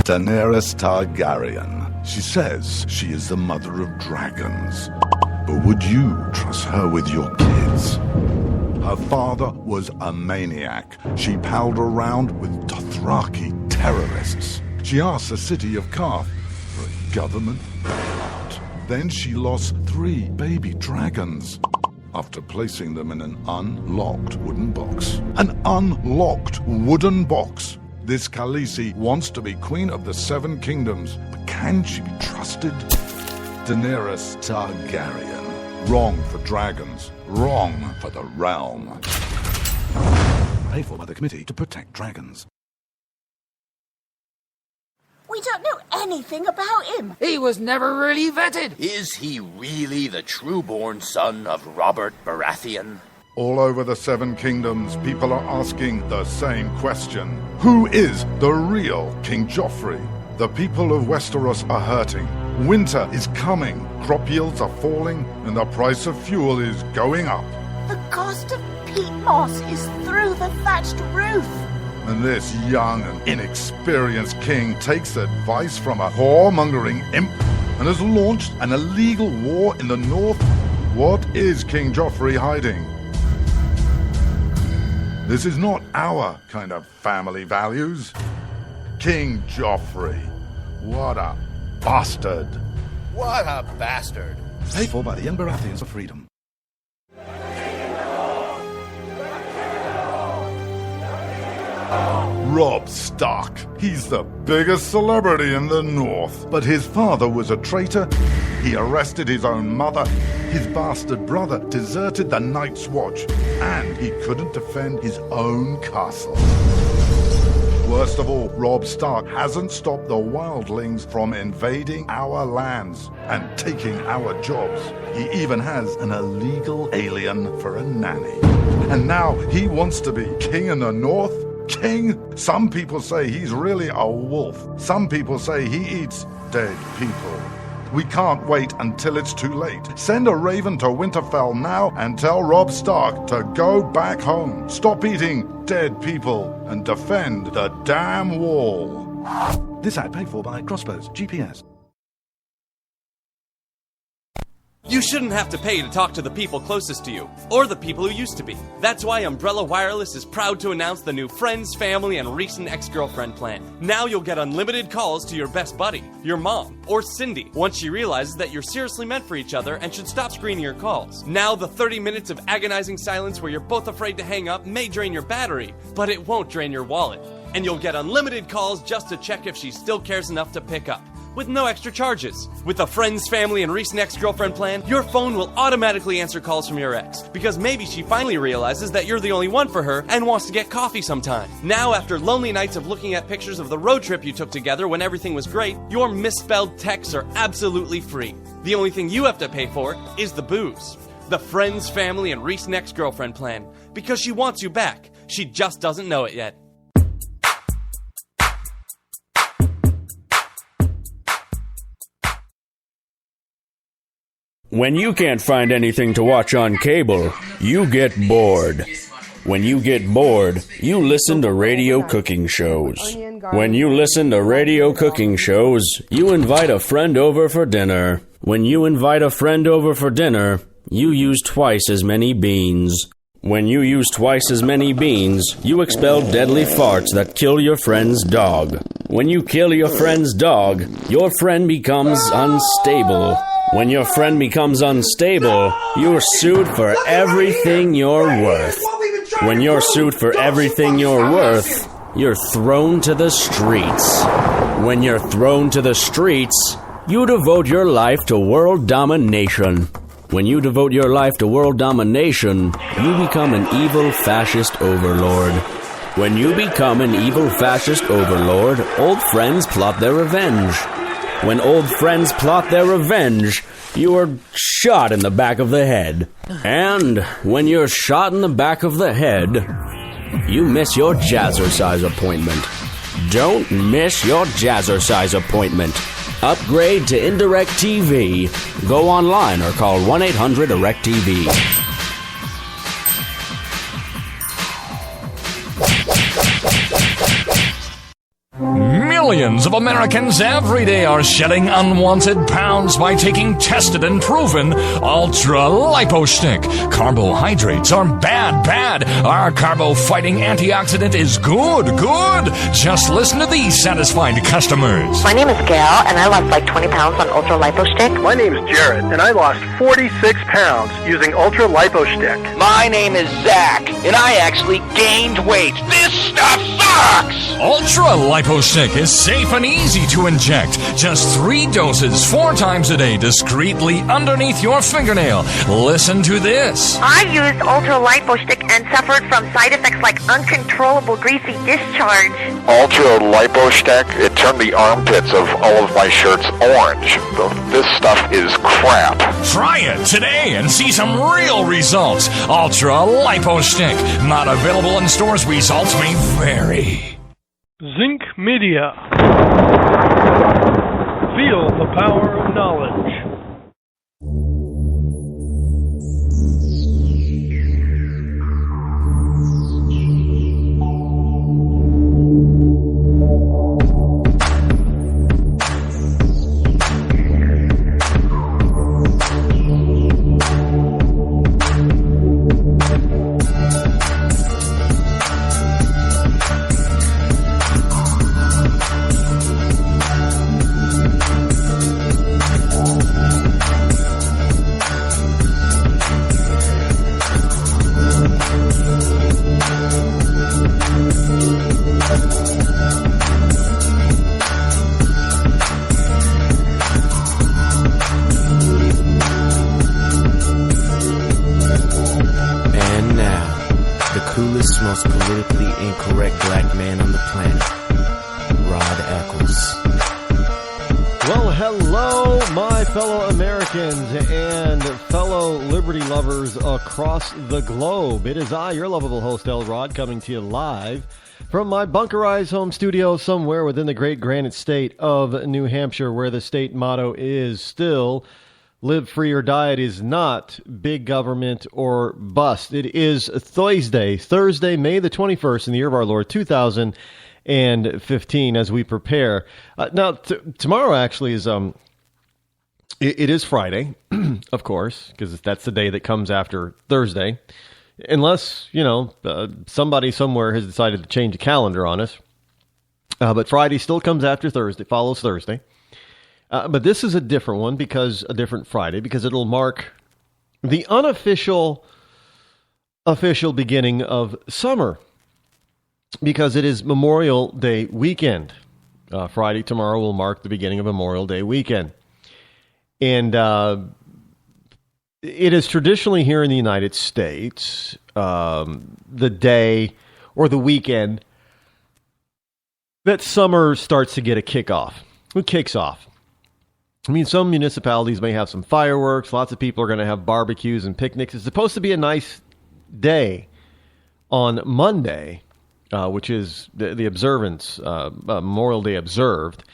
Daenerys Targaryen. She says she is the mother of dragons. But would you trust her with your kids? Her father was a maniac. She palled around with Dothraki terrorists. She asked the city of Karth for a government bailout. Then she lost 3 baby dragons after placing them in an unlocked wooden box. An unlocked wooden box. This Khaleesi wants to be queen of the 7 kingdoms, but can she be trusted? Daenerys Targaryen. Wrong for dragons. Wrong for the realm. Paid for by the Committee to Protect Dragons. We don't know anything about him. He was never really vetted. Is he really the true-born son of Robert Baratheon? All over the 7 kingdoms, people are asking the same question. Who is the real King Joffrey? The people of Westeros are hurting. Winter is coming. Crop yields are falling, and the price of fuel is going up. The cost of peat moss is through the thatched roof. And this young and inexperienced king takes advice from a whoremongering imp and has launched an illegal war in the north. What is King Joffrey hiding? This is not our kind of family values. King Joffrey. What a bastard. What a bastard. Paid for by the young Baratheons of freedom. Robb Stark. He's the biggest celebrity in the North. But his father was a traitor. He arrested his own mother. His bastard brother deserted the Night's Watch. And he couldn't defend his own castle. Worst of all, Robb Stark hasn't stopped the wildlings from invading our lands and taking our jobs. He even has an illegal alien for a nanny. And now he wants to be king in the North? King? Some people say he's really a wolf. Some people say he eats dead people. We can't wait until it's too late. Send a raven to Winterfell now and tell Robb Stark to go back home. Stop eating dead people and defend the damn wall. This ad paid for by Crossbows GPS. You shouldn't have to pay to talk to the people closest to you, or the people who used to be. That's why Umbrella Wireless is proud to announce the new Friends, Family, and Recent Ex-Girlfriend plan. Now you'll get unlimited calls to your best buddy, your mom, or Cindy, once she realizes that you're seriously meant for each other and should stop screening your calls. Now the 30 minutes of agonizing silence where you're both afraid to hang up may drain your battery, but it won't drain your wallet. And you'll get unlimited calls just to check if she still cares enough to pick up, with no extra charges. With the Friends, Family, and Recent Ex-Girlfriend plan, your phone will automatically answer calls from your ex, because maybe she finally realizes that you're the only one for her and wants to get coffee sometime. Now, after lonely nights of looking at pictures of the road trip you took together when everything was great, your misspelled texts are absolutely free. The only thing you have to pay for is the booze. The Friends, Family, and Recent Ex-Girlfriend plan, because she wants you back. She just doesn't know it yet. When you can't find anything to watch on cable, you get bored. When you get bored, you listen to radio cooking shows. When you listen to radio cooking shows, you invite a friend over for dinner. When you invite a friend over for dinner, you use twice as many beans. When you use twice as many beans, you expel deadly farts that kill your friend's dog. When you kill your friend's dog, your friend becomes unstable. When your friend becomes unstable, you're sued for everything you're worth. When you're sued for everything you're worth, you're thrown to the streets. When you're thrown to the streets, you devote your life to world domination. When you devote your life to world domination, you become an evil fascist overlord. When you become an evil fascist overlord, old friends plot their revenge. When old friends plot their revenge, you are shot in the back of the head. And when you're shot in the back of the head, you miss your jazzercise appointment. Don't miss your jazzercise appointment. Upgrade to Indirect TV. Go online or call 1-800-IRECT-TV. Millions of Americans every day are shedding unwanted pounds by taking tested and proven Ultra Lipo Stick. Carbohydrates are bad, bad. Our carbo-fighting antioxidant is good, good. Just listen to these satisfied customers. My name is Gail, and I lost like 20 pounds on Ultra Lipo Stick. My name is Jared, and I lost 46 pounds using Ultra Lipo Stick. My name is Zach, and I actually gained weight. This stuff sucks! Ultra Lipo Stick is safe and easy to inject. Just 3 doses 4 times a day discreetly underneath your fingernail. Listen to this. I used Ultra Lipo Stick and suffered from side effects like uncontrollable greasy discharge. Ultra Lipo Stick, it turned the armpits of all of my shirts orange. This stuff is crap. Try it today and see some real results. Ultra Lipo Stick. Not available in stores. Results may vary. Zinc Media. Feel the power of knowledge. Most politically incorrect black man on the planet, Rod Eccles. Well, hello, my fellow Americans and fellow liberty lovers across the globe. It is I, your lovable host, El Rod, coming to you live from my bunkerized home studio somewhere within the great granite state of New Hampshire, where the state motto is still live free or die. It is not big government or bust. It is Thursday, May the 21st in the year of our Lord, 2015, as we prepare. Now, tomorrow actually is, it is Friday, of course, because that's the day that comes after Thursday. Unless, somebody somewhere has decided to change the calendar on us. But Friday still comes after Thursday, follows Thursday. But this is a different one, a different Friday, because it'll mark the official beginning of summer, because it is Memorial Day weekend. Friday tomorrow will mark the beginning of Memorial Day weekend. And it is traditionally here in the United States, the day or the weekend that summer starts to get a kickoff. It kicks off. I mean, some municipalities may have some fireworks. Lots of people are going to have barbecues and picnics. It's supposed to be a nice day on Monday, which is the observance, Memorial Day observed.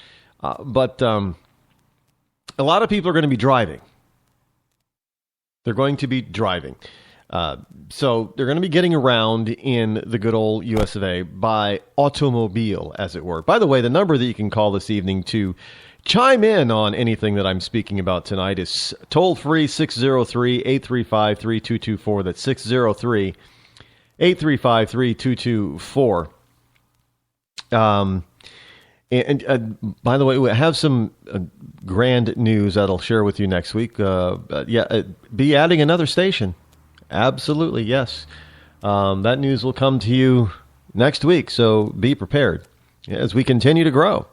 But a lot of people are going to be driving. They're going to be driving. So they're going to be getting around in the good old US of A by automobile, as it were. By the way, the number that you can call this evening to chime in on anything that I'm speaking about tonight is toll-free 603-835-3224. That's 603-835-3224. And by the way, we have some grand news that I'll share with you next week. Be adding another station. Absolutely, yes. That news will come to you next week, so be prepared as we continue to grow.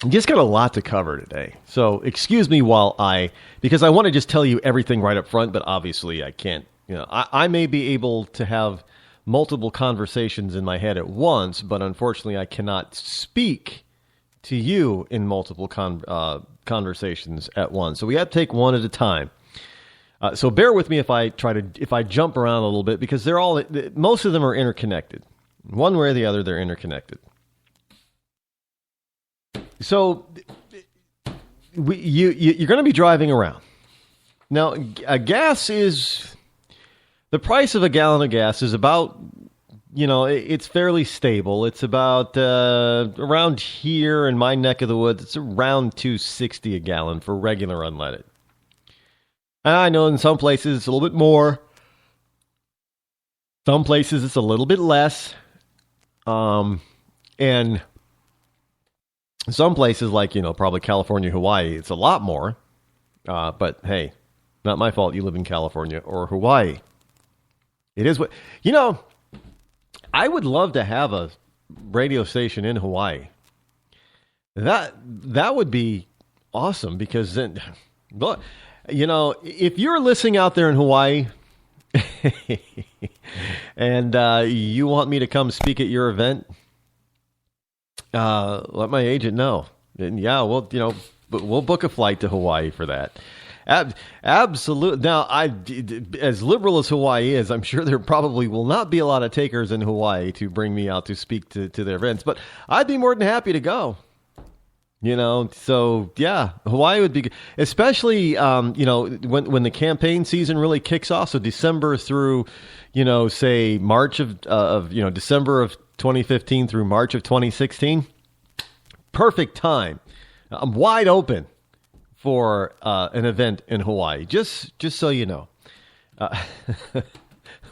Just got a lot to cover today. So excuse me because I want to just tell you everything right up front, but obviously I can't. I may be able to have multiple conversations in my head at once, but unfortunately I cannot speak to you in multiple conversations at once. So we have to take one at a time. So bear with me if I jump around a little bit, because most of them are interconnected. One way or the other, they're interconnected. So you're going to be driving around. Now, the price of a gallon of gas is about it's fairly stable. It's about around here in my neck of the woods. It's around $2.60 a gallon for regular unleaded. And I know in some places it's a little bit more. Some places it's a little bit less. And some places like, probably California, Hawaii, it's a lot more. But hey, not my fault you live in California or Hawaii. It is what, I would love to have a radio station in Hawaii. That would be awesome because then, if you're listening out there in Hawaii and you want me to come speak at your event, let my agent know. And yeah, we'll book a flight to Hawaii for that. Absolutely. Now, as liberal as Hawaii is, I'm sure there probably will not be a lot of takers in Hawaii to bring me out to speak to their events, but I'd be more than happy to go. So yeah, Hawaii would be good. Especially, when the campaign season really kicks off. So December through, say March of December of 2015 through March of 2016. Perfect time. I'm wide open for an event in Hawaii. Just so you know.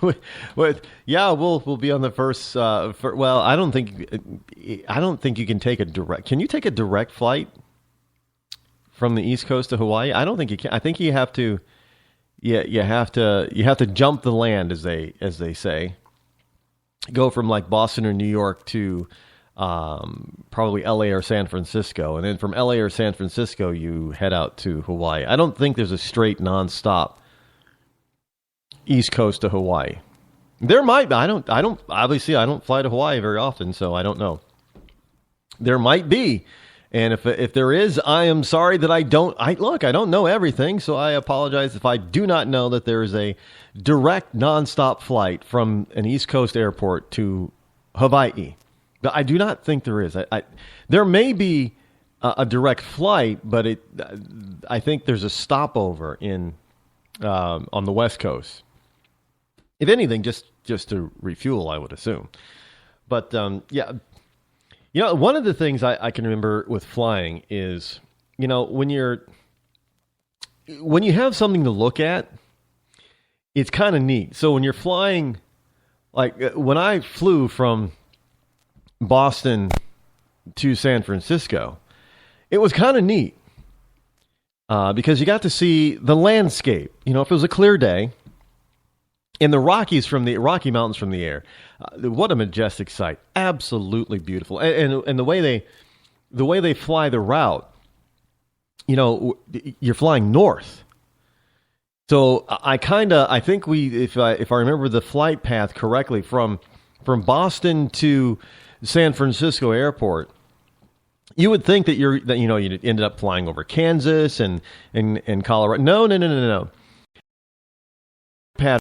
We'll be on the first. Well, I don't think you can take a direct. Can you take a direct flight from the East Coast to Hawaii? I don't think you can. I think you have to. Yeah, you have to jump the land, as they say. Go from like Boston or New York to probably LA or San Francisco, and then from LA or San Francisco you head out to Hawaii. I don't think there's a straight nonstop East Coast to Hawaii. There might be. I don't obviously I don't fly to Hawaii very often, so I don't know. There might be. And if there is, I am sorry that I don't know everything, so I apologize if I do not know that there is a direct nonstop flight from an East Coast airport to Hawaii. But I do not think there is. There may be a direct flight, but I think there's a stopover on the West Coast. If anything, just to refuel, I would assume. But yeah. One of the things I can remember with flying is, when you have something to look at, it's kind of neat. So when you're flying, like when I flew from Boston to San Francisco, it was kind of neat because you got to see the landscape. If it was a clear day, and the Rocky Mountains from the air. What a majestic sight! Absolutely beautiful, and the way they fly the route, you're flying north. So I think if I remember the flight path correctly, from Boston to San Francisco Airport, you would think that you ended up flying over Kansas and Colorado. No. Path